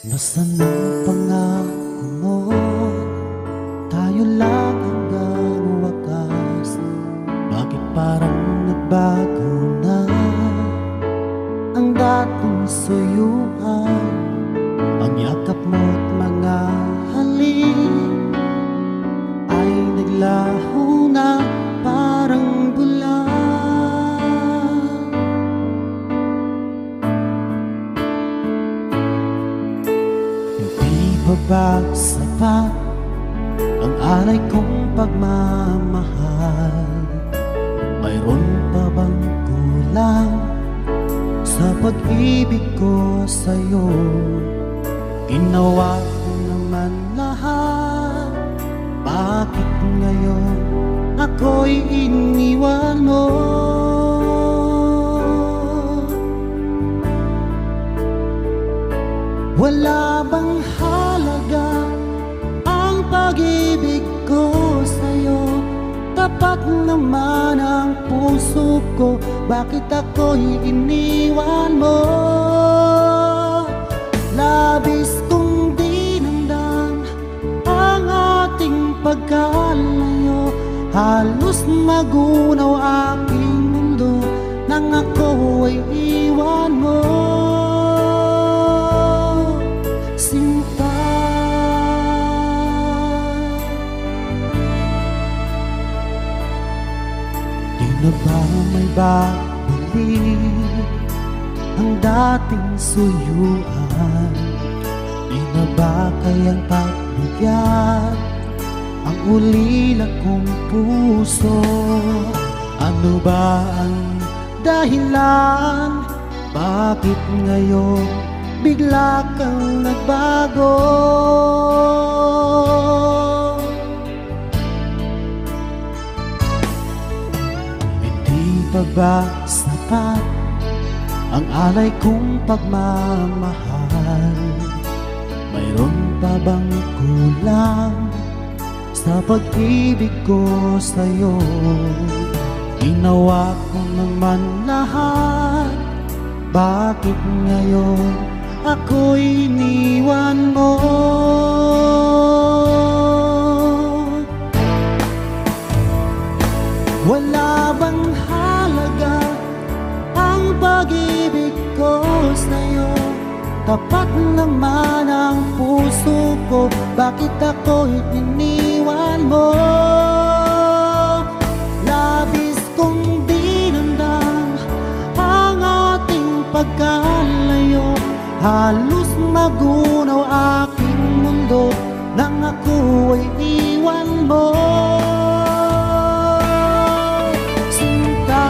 Nasaan ang pangako mo? Tayo lang hanggang wakas. Bakit parang nagbago na ang dating suyuan? Ang yakap mo't mga halik ay naglaho na parang bulan. Hindi ba sapat ang alay kong pagmamahal? Mayroon pa bang kulang sa pag-ibig ko sa'yo? Ginawa ko naman lahat, bakit ngayon ako'y iniwan mo? Wala bang halaga ang pag-ibig ko sa'yo? Tapat naman ang puso ko, bakit ako'y iniwan mo? Labis kong dinamdam ang ating pagkalayo, halos magunaw aking mundo nang ako ay iwan mo. Sinta, di na ba may babalik ang dating suyuan? Di na ba kayang pagbigyan ang ulila kong puso? Ano ba ang dahilan? Bakit ngayon bigla kang nagbago? Hindi pa ba sapat ang alay kong pagmamahal? Mayroon pa bang kulang sa pag-ibig ko sa'yo? Ginawa ko naman lahat, bakit ngayon ako'y iniwan mo? Wala bang halaga ang pag-ibig ko sa'yo? Tapat naman ang puso ko, bakit ako'y iniwan mo? Labis kong dinamdam ang ating pagkalayo, halos magunaw aking mundo nang ako ay iwan mo. Sinta,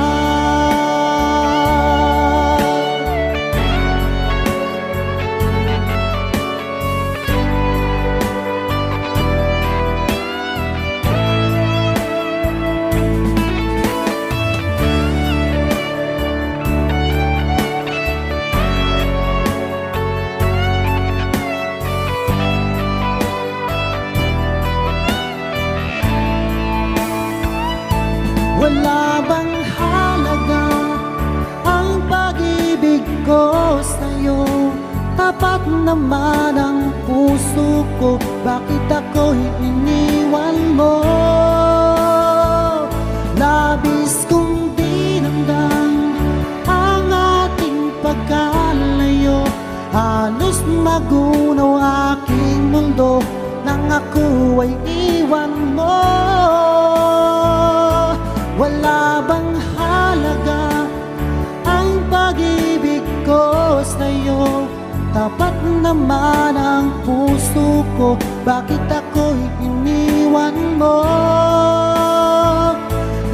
wala bang halaga ang pag-ibig ko sa'yo? Tapat naman ang puso ko, bakit ako'y iniwan mo? Labis kong dinamdam ang ating pagkalayo, halos magunaw aking mundo nang ako ay iwan mo. Wala bang halaga ang pag-ibig ko sa'yo? Tapat naman ang puso ko, bakit ako'y iniwan mo?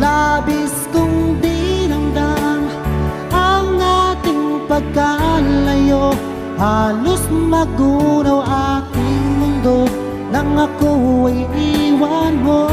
Labis kong dinamdam ang ating pagkalayo, halos magunaw aking mundo nang ako ay iwan mo.